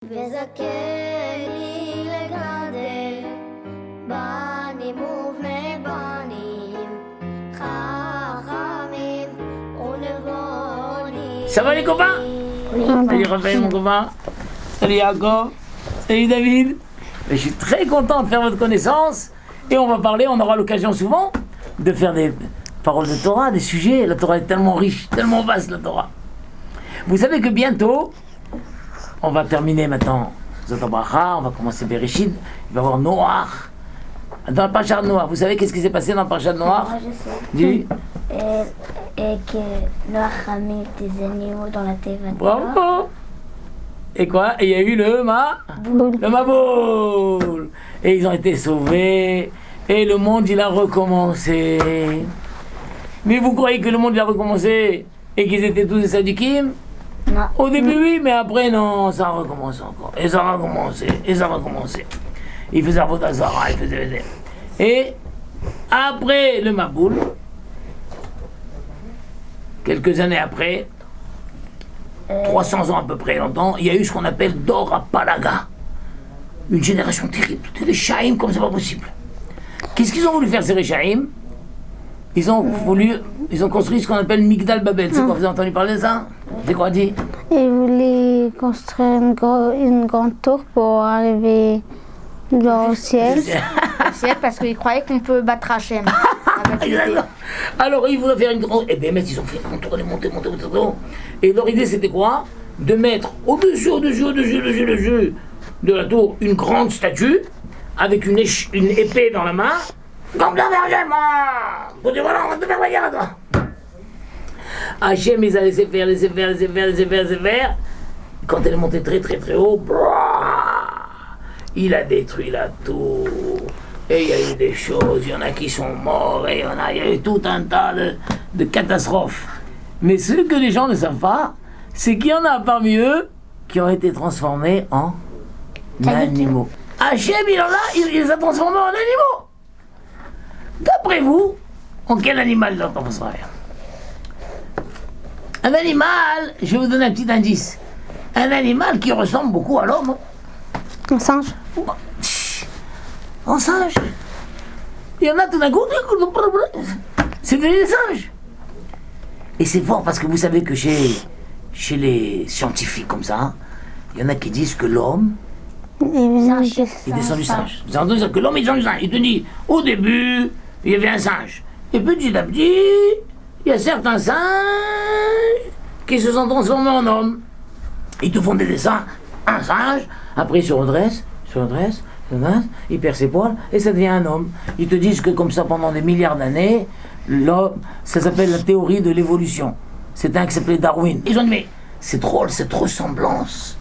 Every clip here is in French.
וזכני לגדל בנים ובני בנים חכמים ונבונים. Ça va les copains? Salut Raphaël mon copain. Salut Jacob. Salut David. Je suis très content de faire votre connaissance et on va parler, on aura l'occasion souvent de faire des paroles de Torah, des sujets. La Torah est tellement riche, tellement vaste la Torah. Vous savez que bientôt, on va terminer maintenant Zot HaBracha, on va commencer Bereshit, il va y avoir Noach. Dans le parasha de Noach, vous savez qu'est-ce qui s'est passé dans le parasha de Noach? Moi je sais. Dis. Et que Noach a mis des animaux dans la teva. Bravo. Et quoi? Et il y a eu le Maboul. Et ils ont été sauvés. Et le monde, il a recommencé. Mais vous croyez que le monde, il a recommencé et qu'ils étaient tous des sadikim? Non. Au début, oui, mais après, non, ça a recommencé encore. Et ça a recommencé, et ça a recommencé. Ils faisaient Avodah Zarah, ils faisaient... Et après le Maboul, quelques années après, 300 ans à peu près, longtemps, il y a eu ce qu'on appelle Dor HaPalaga. Une génération terrible, des Réchaïm comme c'est pas possible. Qu'est-ce qu'ils ont voulu faire ces Réchaïm? Ils ont construit ce qu'on appelle Migdal Babel. C'est quoi, vous avez entendu parler de ça? C'est quoi, dit? Ils voulaient construire une grande tour pour arriver au ciel. Au ciel parce qu'ils croyaient qu'on peut battre Hachem. Alors ils voulaient faire une grande... Eh bien, ils ont fait une tour, monter. Et leur idée, c'était quoi? De mettre au-dessus de la tour une grande statue avec une épée dans la main. Comme ça, Hachem, pour dire voilà, on va te faire voyager à toi. Hachem, ils a laissé faire. Quand elle est montée très haut, il a détruit la tour. Et il y a eu des choses, il y en a qui sont morts, et il y a eu tout un tas de catastrophes. Mais ce que les gens ne savent pas, c'est qu'il y en a parmi eux qui ont été transformés en animaux. Hachem, il les a transformés en animaux. D'après vous, en quel animal il a transformé? Un animal, je vais vous donner un petit indice. Un animal qui ressemble beaucoup à l'homme. Un singe. Un singe. Il y en a tout d'un coup, c'est devenu des singes. Et c'est fort parce que vous savez que chez les scientifiques comme ça, il y en a qui disent que l'homme, il descend du singe. Vous avez entendu dire que l'homme, il descend du singe. Il te dit, au début, il y avait un singe. Et petit à petit, il y a certains singes qui se sont transformés en hommes. Ils te font des dessins, un singe, après il se redresse, il perd ses poils, et ça devient un homme. Ils te disent que comme ça, pendant des milliards d'années, l'homme, ça s'appelle la théorie de l'évolution. C'est un qui s'appelait Darwin. Ils ont dit, mais c'est drôle, cette ressemblance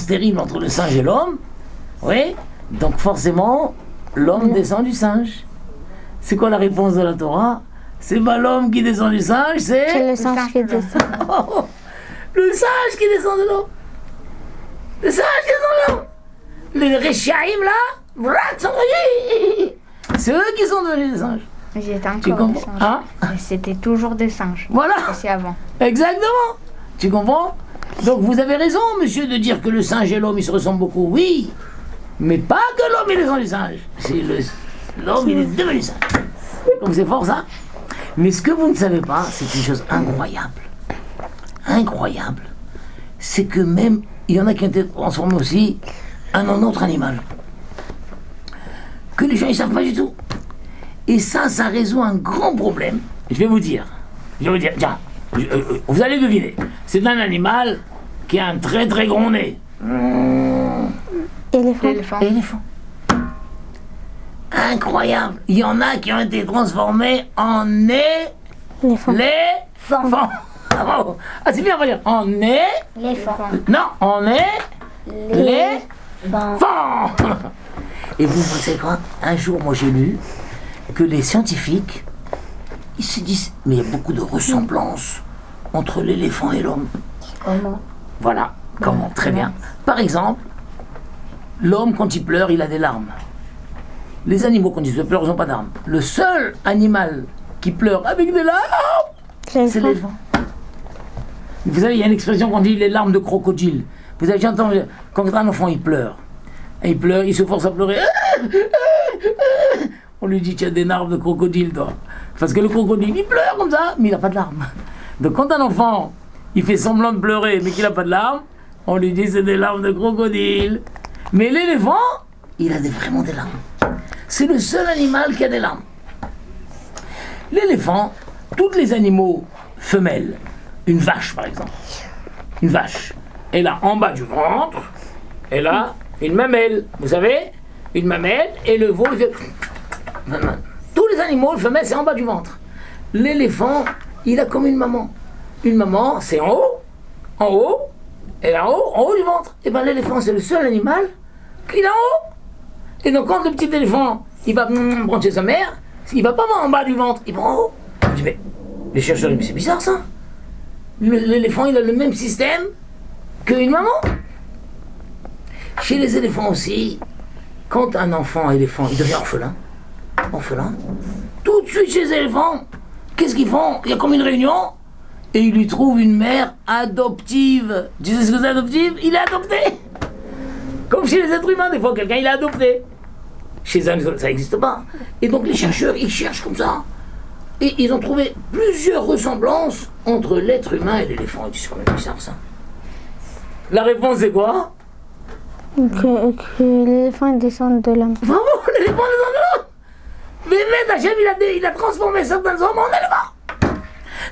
terrible entre le singe et l'homme, oui, donc forcément, l'homme descend du singe. C'est quoi la réponse de la Torah? C'est pas l'homme qui descend du singe, c'est le singe qui descend. Le singe qui descend de l'eau. Le singe qui descend de l'eau. Les Réchaïm là, c'est eux qui sont devenus des singes. J'étais encore des singes. Hein? C'était toujours des singes. Voilà. C'est avant. Exactement. Tu comprends? Donc vous avez raison, monsieur, de dire que le singe et l'homme ils se ressemblent beaucoup. Oui, mais pas que l'homme il descend du singe. C'est l'homme il est devenu singe. Donc c'est fort ça. Mais ce que vous ne savez pas, c'est une chose incroyable, c'est que même, il y en a qui ont été transformés aussi en un autre animal. Que les gens ne savent pas du tout. Et ça résout un grand problème. Je vais vous dire, tiens, vous allez deviner. C'est un animal qui a un très gros nez. Éléphant. Incroyable. Il y en a qui ont été transformés en éléphants. Ah, c'est bien, on va dire. En éléphant. Non, en éléphant. Et vous savez quoi? Un jour, moi, j'ai lu que les scientifiques, ils se disent, mais il y a beaucoup de ressemblances entre l'éléphant et l'homme. Comment? Voilà, comment? Très bien. Par exemple, l'homme, quand il pleure, il a des larmes. Les animaux, quand ils pleurent, ils n'ont pas d'armes. Le seul animal qui pleure avec des larmes, c'est l'éléphant. Vous savez, il y a une expression qu'on dit les larmes de crocodile. Vous avez déjà entendu, quand un enfant il pleure, il se force à pleurer. On lui dit, tu as des larmes de crocodile, toi. Parce que le crocodile, il pleure comme ça, mais il n'a pas de larmes. Donc quand un enfant, il fait semblant de pleurer, mais qu'il n'a pas de larmes, on lui dit, c'est des larmes de crocodile. Mais l'éléphant, il a vraiment des larmes. C'est le seul animal qui a des larmes. L'éléphant, tous les animaux femelles, une vache par exemple, une vache, elle a en bas du ventre, elle a une mamelle, vous savez, une mamelle, et le veau, il fait... Tous les animaux, le femelle, c'est en bas du ventre. L'éléphant, il a comme une maman. Une maman, c'est en haut, et en haut du ventre. Et bien l'éléphant, c'est le seul animal qui est en haut. Et donc quand le petit éléphant, il va prendre chez sa mère, il va pas en bas du ventre, il va en haut. Je dis, mais les chercheurs disent, mais c'est bizarre ça. L'éléphant, il a le même système qu'une maman. Chez les éléphants aussi, quand un enfant éléphant, il devient orphelin, tout de suite chez les éléphants, qu'est-ce qu'ils font? Il y a comme une réunion, et ils lui trouvent une mère adoptive. Tu sais ce que c'est adoptive? Il est adopté. Comme chez les êtres humains, des fois, quelqu'un il est adopté. Chez un ça n'existe pas. Et donc les chercheurs, ils cherchent comme ça. Et ils ont trouvé plusieurs ressemblances entre l'être humain et l'éléphant. Ils disent, c'est quand même bizarre ça. La réponse c'est quoi? Que l'éléphant descende de l'homme. Vraiment, l'éléphant descend de l'homme. Mais Hachem, il a transformé certains hommes en éléphants.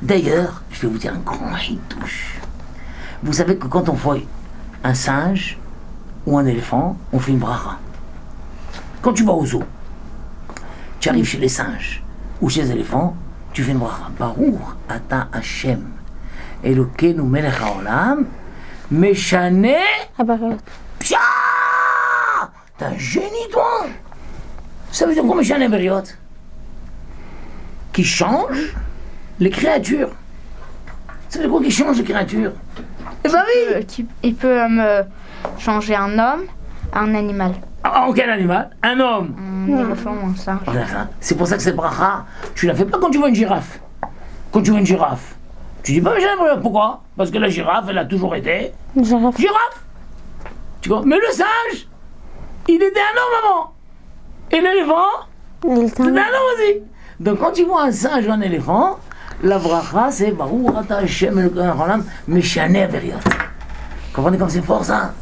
D'ailleurs, je vais vous dire un grand hitouche. Vous savez que quand on fait un singe ou un éléphant, on fait une bracha. Quand tu vas au zoo, tu arrives chez les singes ou chez les éléphants, tu fais une bracha. Baruch ata Hashem, Elokeinu melech haolam, meshane. Pia! T'es un génie, toi! Ça veut dire quoi, meshane beriot? Qui change les créatures. Ça veut dire quoi, qui change les créatures? Eh ben oui! Il peut me changer un homme à un animal. En quel animal? Un homme. Un éléphant ou un singe. C'est pour ça que cette bracha, tu la fais pas quand tu vois une girafe. Quand tu vois une girafe, tu dis pas, mais pourquoi? Parce que la girafe, elle a toujours été Girafe. Tu vois? Mais le singe, il était un homme avant. Et l'éléphant, c'était un homme aussi. Donc quand tu vois un singe ou un éléphant, la bracha, c'est Baruch ata Hashem Elokeinu melech haolam, meshane beriot. Comprenez comme c'est fort ça?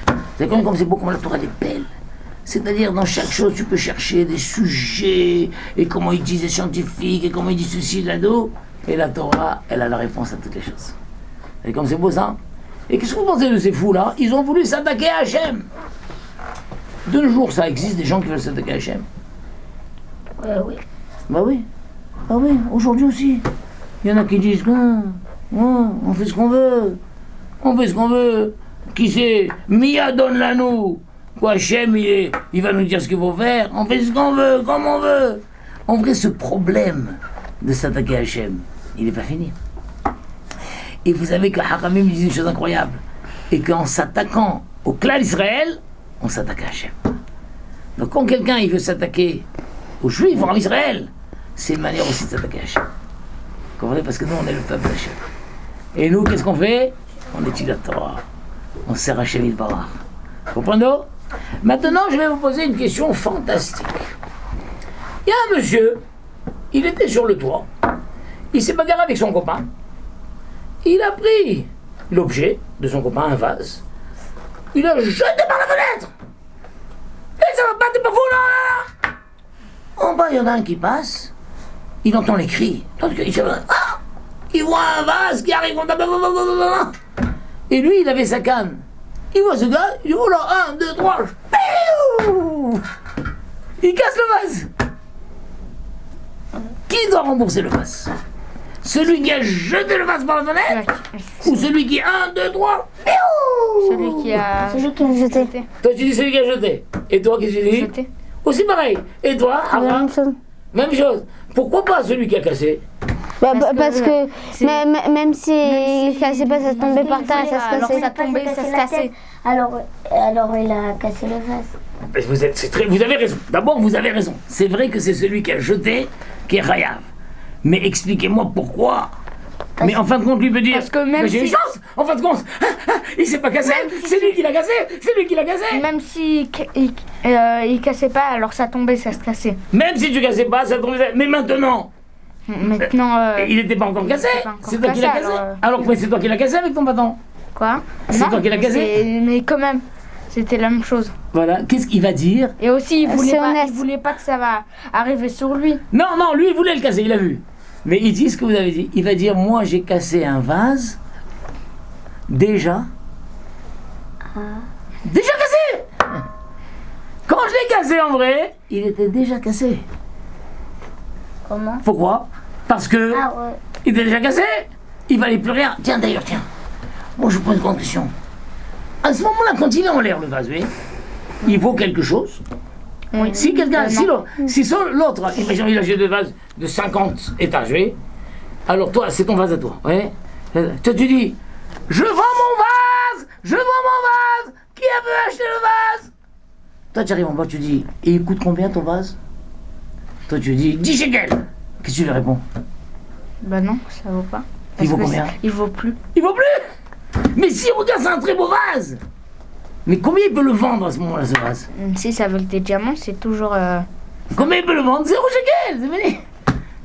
Vous savez comme c'est beau, comme la Torah elle est belle. C'est-à-dire, dans chaque chose, tu peux chercher des sujets, et comment ils disent les scientifiques, et comment ils disent ceci, là-dedans. Et la Torah, elle a la réponse à toutes les choses. Et comme c'est beau ça. Et qu'est-ce que vous pensez de ces fous-là? Ils ont voulu s'attaquer à Hachem. De nos jours, ça existe des gens qui veulent s'attaquer à Hachem. Oui. Bah oui. Ah oui, aujourd'hui aussi. Il y en a qui disent, on fait ce qu'on veut. On fait ce qu'on veut. Qui c'est? Mia donne la nous. Quoi, Hachem, il va nous dire ce qu'il faut faire. On fait ce qu'on veut, comme on veut. En vrai, ce problème de s'attaquer à Hachem, il n'est pas fini. Et vous savez que Haramim dit une chose incroyable. Et qu'en s'attaquant au clan d'Israël, on s'attaque à Hachem. Donc quand quelqu'un il veut s'attaquer aux Juifs en Israël, c'est une manière aussi de s'attaquer à Hachem. Vous comprenez? Parce que nous, on est le peuple d'Hachem. Et nous, qu'est-ce qu'on fait? On étudie la Torah. On sert Hachem Yitbarach. Comprenez? Maintenant, je vais vous poser une question fantastique. Il y a un monsieur, il était sur le toit, il s'est bagarré avec son copain, il a pris l'objet de son copain, un vase, il l'a jeté par la fenêtre. Et ça va pas, t'es pas fou, là. En bas, il y en a un qui passe, il entend les cris, il voit un vase qui arrive, et lui, il avait sa canne. Il voit ce gars, il dit, oh là, 1, 2, 3, il casse le vase. Qui doit rembourser le vase? Celui qui a jeté le vase par la fenêtre? Ou celui qui, 1, 2, 3, Celui qui a jeté. Toi, tu dis celui qui a jeté. Et toi, qu'est-ce que tu dis? jeté. Aussi pareil. Et toi, C'est la Abraham? même chose. Même chose. Pourquoi pas celui qui a cassé? Parce que c'est- même si il cassait pas, ça tombait par terre et ça se alors cassait. ça tombait, ça se cassait. Alors il a cassé le vase. Vous avez raison. D'abord, vous avez raison. C'est vrai que c'est celui qui a jeté qui est Hayav. Mais expliquez-moi pourquoi Mais en fin de compte, lui peut dire, Parce que même mais j'ai si- une chance. En fin de compte, il s'est pas cassé. Même si C'est lui qui l'a cassé. C'est lui qui l'a cassé. Même si il cassait pas, alors ça tombait, ça se cassait. Même si tu cassais pas, ça tombait. Mais maintenant, Maintenant, il était pas encore cassé. était pas encore C'est toi qui l'as cassé, cassé. alors, Alors que c'est toi qui l'as cassé avec ton bâton. quoi? C'est Non, toi qui l'as cassé. Mais quand même, c'était la même chose. Voilà. Qu'est-ce qu'il va dire? Et aussi, C'est honnête. il voulait pas que ça va arriver sur lui. Non, non, lui il voulait le casser, il a vu. Mais il dit ce que vous avez dit. Il va dire, moi j'ai cassé un vase. Déjà. Déjà cassé. Quand je l'ai cassé en vrai, il était déjà cassé. Comment? Pourquoi? Parce que Ah ouais. il était déjà cassé. Il valait plus rien. Tiens d'ailleurs, tiens. Moi je vous pose une grande question. À ce moment-là, quand il est en l'air le vase, oui, il vaut quelque chose. Oui. Si quelqu'un, Non. si l'autre, imaginons il a acheté des vases de 50 étages, oui. Alors toi, c'est ton vase à toi, oui. Toi tu dis, je vends mon vase, qui a veut acheter le vase? Toi tu arrives en bas, tu dis, et il coûte combien ton vase? Toi tu dis, 10 shekels. Qu'est-ce que tu lui réponds? Bah non, ça vaut pas. Il vaut Parce que combien? Il vaut plus. Il vaut plus. Mais si regarde, c'est un très beau vase. Mais combien il peut le vendre à ce moment-là, ce vase? Si ça avec des diamants, c'est toujours. Combien il peut le vendre? 0 shekel, c'est fini.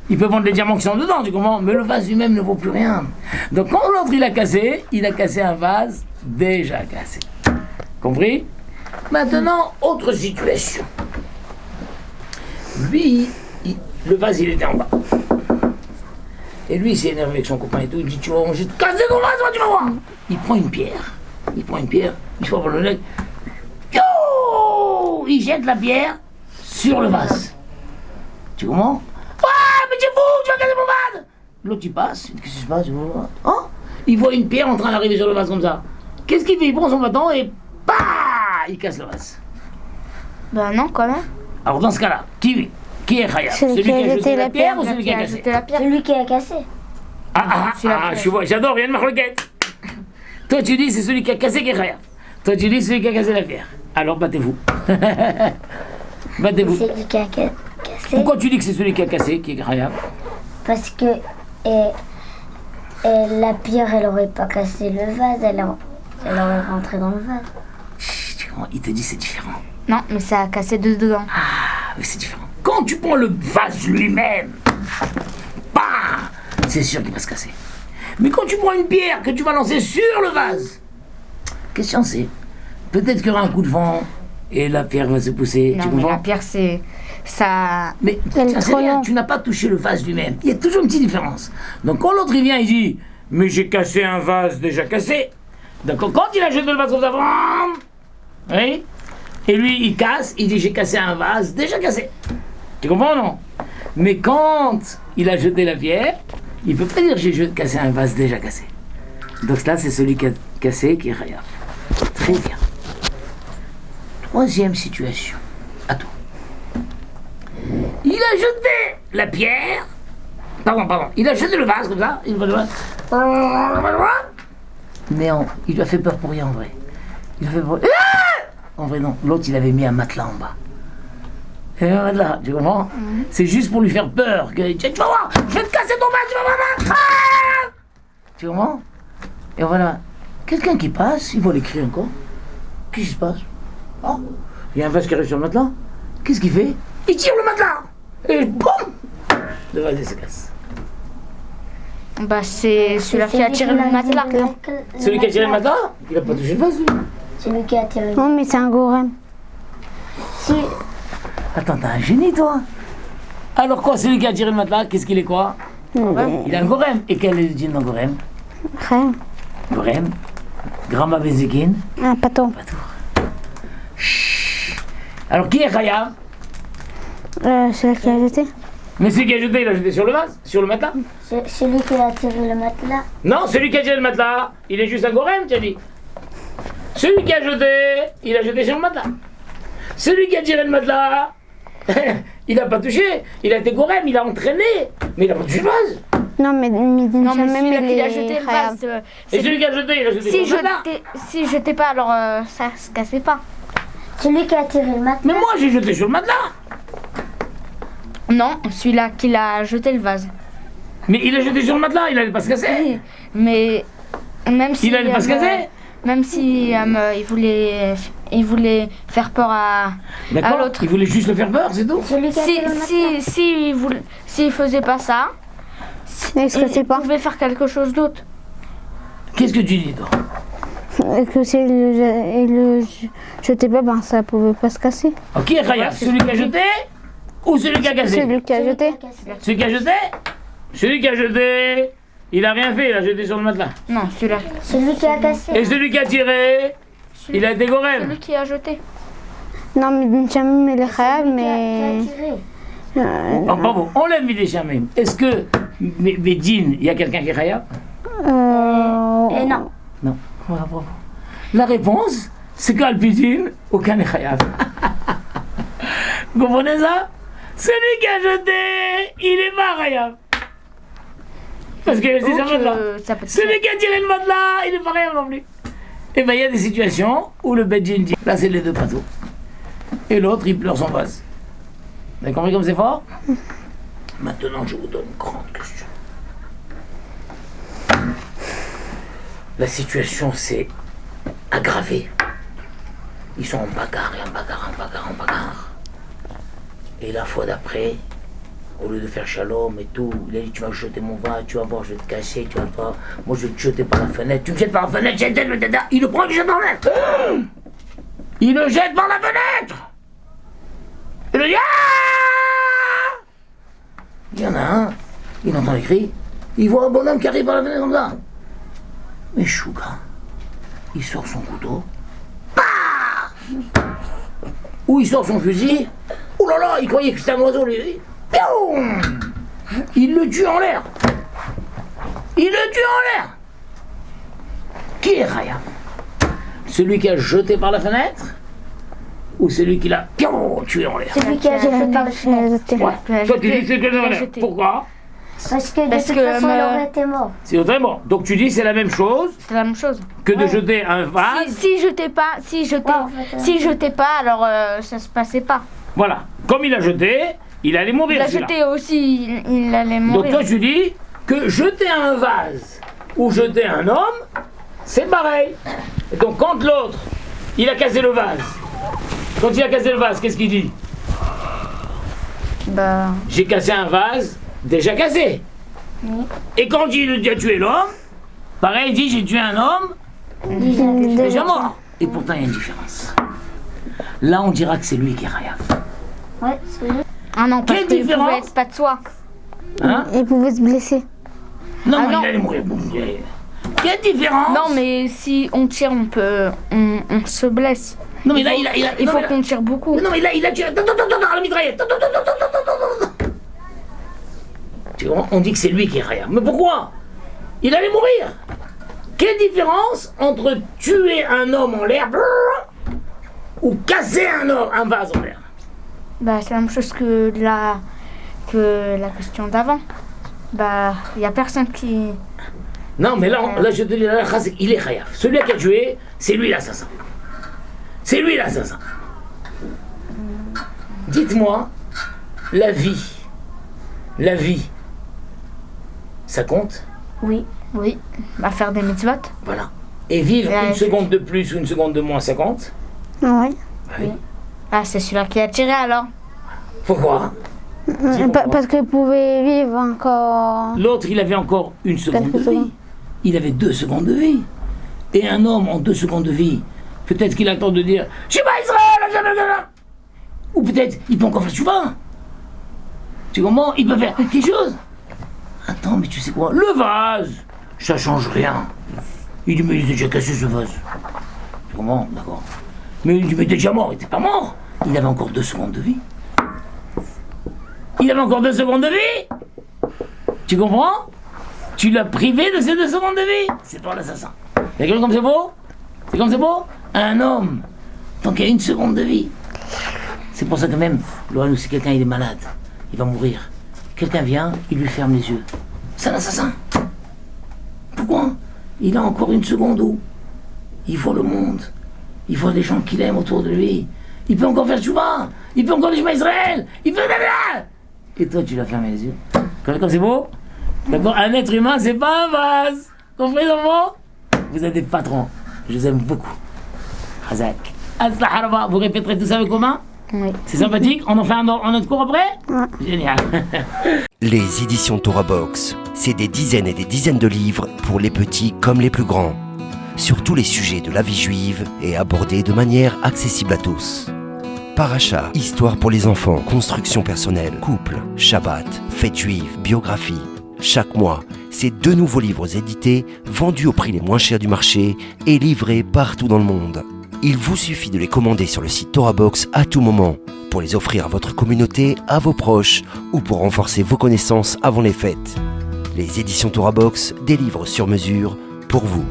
Il peut vendre les diamants qui sont dedans, tu comprends? Mais le vase lui-même ne vaut plus rien. Donc quand l'autre il a cassé un vase déjà cassé. Compris? Maintenant, autre situation. Lui, le vase il était en bas. Et lui il s'est énervé avec son copain et tout. Il dit, tu vas manger, casser ton vase, tu vas voir. Il prend une pierre, il faut le nez. Yo! Il jette la pierre sur le vase. Tu comprends? Ah, mais tu es fou, tu vas casser mon vase! L'autre il passe, qu'est-ce qui se passe? Hein? Il voit une pierre en train d'arriver sur le vase comme ça. Qu'est-ce qu'il fait? Il prend son bâton et bah, il casse le vase. Bah non, quand même. Alors dans ce cas-là, qui est Khayab? Celui qui a jeté la pierre ou celui qui a cassé? Jeté la pierre. Celui qui a cassé. Je vois, j'adore, il y a une marloquette. Toi tu dis c'est celui qui a cassé qui est Khayab. Toi tu dis celui qui a cassé la pierre. Alors battez-vous. Battez-vous. Celui qui a cassé. Pourquoi tu dis que c'est celui qui a cassé qui est Khayab? Parce que la pierre, elle aurait pas cassé le vase, elle aurait rentré dans le vase. Chut, il te dit c'est différent. Non, mais ça a cassé dedans. Ah, oui, c'est différent. Quand tu prends le vase lui-même, bah, c'est sûr qu'il va se casser. Mais quand tu prends une pierre que tu vas lancer sur le vase, question c'est, peut-être qu'il y aura un coup de vent et la pierre va se pousser. Non, tu mais comprends? la pierre, c'est. Ça. Mais Elle est tiens, c'est trop rien, longue. tu n'as pas touché le vase lui-même. Il y a toujours une petite différence. Donc quand l'autre il vient, il dit, mais j'ai cassé un vase déjà cassé. D'accord. Quand il a jeté le vase comme ça, bam, oui. Et lui, il casse, il dit, j'ai cassé un vase déjà cassé. Tu comprends, non? Mais quand il a jeté la pierre, il peut pas dire, j'ai cassé un vase déjà cassé. Donc là, c'est celui qui a cassé qui est Khayab. Très bien. Troisième situation. À toi. Il a jeté la pierre. Pardon. Il a jeté le vase comme ça. Mais il lui a fait peur pour rien en vrai. Il a fait peur. En vrai, non. L'autre, il avait mis un matelas en bas. Et un matelas, tu comprends? C'est juste pour lui faire peur. Tu vas voir, je vais te casser ton vase, tu vas voir. Ah, tu comprends? Et voilà. Quelqu'un qui passe, il voit les cris encore. Qu'est-ce qui se passe? Oh, il y a un vase qui arrive sur le matelas. Qu'est-ce qu'il fait? Il tire le matelas. Et boum, le vase il se casse. Bah, c'est celui qui a tiré le matelas. Celui qui a tiré le matelas, il a pas touché le vase, lui. Celui qui a tiré le Non, mais c'est un gorem. Si, Attends, t'as un génie, toi. Alors quoi, celui qui a tiré le matelas, qu'est-ce qu'il est quoi? Il a un gorem. Et quel est le djinn dans gorem? Rien. Gorem, Grama Bezekin, Un pâteau. Patour. Alors qui est Khayab? Celui qui a jeté. Mais celui qui a jeté, il a jeté sur le vase, sur le matelas. celui qui a tiré le matelas. Non, celui qui a tiré le matelas, il est juste un gorem, tu as dit. Celui qui a jeté, il a jeté sur le matelas. Celui qui a tiré le matelas, il n'a pas touché. Il a été gorem, il a entraîné, mais il n'a pas touché le vase. Non, mais Non, mais même celui qui a les jeté le Khayab. vase. Et c'est- celui qui a jeté, il a jeté Si sur le matelas. si jetais pas, alors ça se cassait pas. Celui qui a tiré le matelas. Mais moi, j'ai jeté sur le matelas. Non, celui-là qui l'a jeté le vase. Mais il l'a jeté sur le matelas, il allait pas se casser. Oui, mais même si... Il allait pas se casser. Même si il voulait faire peur à D'accord. l'autre. Il voulait juste le faire peur, c'est tout. Celui qui a fait le matelas. S'il faisait pas ça, Est-ce que c'est il pas pouvait faire quelque chose d'autre. Qu'est-ce que tu dis, toi? que si il le jetait pas, ben ça pouvait pas se casser. Ok, Raya, celui qui a jeté ou celui qui a cassé? Celui qui a jeté. Celui qui a jeté? Celui qui a jeté, il a rien fait, il a jeté sur le matelas. Non, celui-là. Celui qui a cassé. Et celui qui a tiré, il a été gorem. Celui qui a jeté. Non, mais jamais il est khayab, Qui a mais. tiré. Oh, bravo, on l'a mis des chamim. Est-ce que, Bédine, il y a quelqu'un qui est Raya? Et non. Non. Voilà, bravo. La réponse, c'est qu'Alpidine, aucun n'est khayab. Vous comprenez ça? Celui qui a jeté, il est pas khayab. Parce qu'il a jeté sur le matelas. Ça peut Celui qui a tiré le matelas, il est pas khayab non plus. Et bien, il y a des situations où le Bédine dit, là, c'est les deux plateaux. Et l'autre, il pleure son vase. Vous avez compris comme c'est fort? Maintenant, je vous donne une grande question. La situation s'est aggravée. Ils sont en bagarre et en bagarre, en bagarre, en bagarre. Et la fois d'après, au lieu de faire shalom et tout, il a dit tu vas jeter mon vase, tu vas voir, je vais te casser, tu vas voir, moi je vais te jeter par la fenêtre, tu me jettes par la fenêtre, il le prend, il le jette par la fenêtre. Il le jette par la fenêtre. Il le dit ah. Il y en a un, il entend les cris, il voit un bonhomme qui arrive par la fenêtre comme ça. Mais Chouga, il sort son couteau, ou il sort son fusil, ouh là là, il croyait que c'était un oiseau, lui. Piaou. Il le tue en l'air. Il le tue en l'air. Qui est Raya? Celui qui a jeté par la fenêtre ou celui qui l'a tué en l'air? Celui qui a jeté par le fenêtre. Ouais. Toi tu dis c'est que dans l'air. Pourquoi? Parce que de toute façon, il aurait été mort. C'est très bon. Donc tu dis c'est la même chose C'est la même chose. que de jeter un vase. Si jetait pas, si jetait pas, alors ça se passait pas. Voilà. Comme il a jeté, il allait mourir. Il a celui-là. jeté aussi, il allait mourir. Donc toi tu dis que jeter un vase ou jeter un homme, c'est pareil. Et donc quand l'autre, il a cassé le vase, quand il a cassé le vase, qu'est-ce qu'il dit? Bah, J'ai cassé un vase déjà cassé. Et quand il a tué l'homme, pareil, il dit j'ai tué un homme déjà mort. Et pourtant il y a une différence. Là on dira que c'est lui qui est Raya. Ouais, c'est lui. ah non, parce Quelle qu'il différence pouvait être pas de soi. Hein? Il pouvait se blesser. Non, Ah mais non. il allait mourir. Quelle différence? Non, mais si on tire, on se blesse. Non mais là Il non, faut mais là- qu'on tire beaucoup. Non mais là il a tué. Attends, la mitraillette. Attends. Tu vois, on dit que c'est lui qui est Raya. Mais pourquoi? Il allait mourir. Quelle différence entre tuer un homme en l'air ou casser un vase en l'air? Bah, c'est la même chose que la question d'avant. Bah, il y a personne qui. Non mais là je te dis, là, il est Raya. Celui qui a tué, c'est lui l'assassin. C'est lui l'assassin. Dites-moi, la vie, ça compte? Oui. Bah, faire des mitzvot. Voilà. Et vivre Ouais, une seconde de plus ou une seconde de moins, ça compte? Oui. Oui. Ah, c'est celui-là qui a tiré alors. Pourquoi? Pourquoi? Parce qu'il pouvait vivre encore. L'autre, il avait encore une seconde de Quelques vie. secondes. Il avait 2 secondes de vie. Et un homme en 2 secondes de vie, peut-être qu'il attend de dire « Je suis pas Israël !» Ou peut-être, il peut encore faire Tchouva. Tu comprends? Il peut faire quelque chose. Attends, mais tu sais quoi? Le vase, ça change rien. Il dit « Mais il était déjà cassé ce vase. » Tu comprends? D'accord. Mais il dit « Mais il était déjà mort. » Il était pas mort. Il avait encore 2 secondes de vie. Il avait encore 2 secondes de vie. Tu comprends? Tu l'as privé de ces 2 secondes de vie. C'est toi l'assassin. Y'a quelqu'un comme c'est beau? C'est comme c'est beau? Un homme, tant qu'il y a 1 seconde de vie. C'est pour ça que même, Laurent, si quelqu'un il est malade, il va mourir. Quelqu'un vient, il lui ferme les yeux. C'est un assassin. Pourquoi? Il a encore 1 seconde où il voit le monde. Il voit les gens qu'il aime autour de lui. Il peut encore faire Tchouva. Il peut encore aller à Israël. Il peut... Et toi, tu l'as fermé les yeux. Comme c'est beau? D'accord, un être humain, c'est pas un vase. Compris, enfants? Vous êtes des patrons. Je vous aime beaucoup. Razak. As-saharaba. Vous répéterez tout ça avec Romain? Oui. C'est sympathique? On en fait un autre cours après? Génial. Les éditions Torah Box, c'est des dizaines et des dizaines de livres pour les petits comme les plus grands, sur tous les sujets de la vie juive et abordés de manière accessible à tous. Paracha, histoire pour les enfants, construction personnelle, couple, Shabbat, fête juive, biographie. Chaque mois, c'est 2 nouveaux livres édités, vendus au prix les moins chers du marché et livrés partout dans le monde. Il vous suffit de les commander sur le site Torah Box à tout moment, pour les offrir à votre communauté, à vos proches ou pour renforcer vos connaissances avant les fêtes. Les éditions Torah Box, des livres sur mesure pour vous.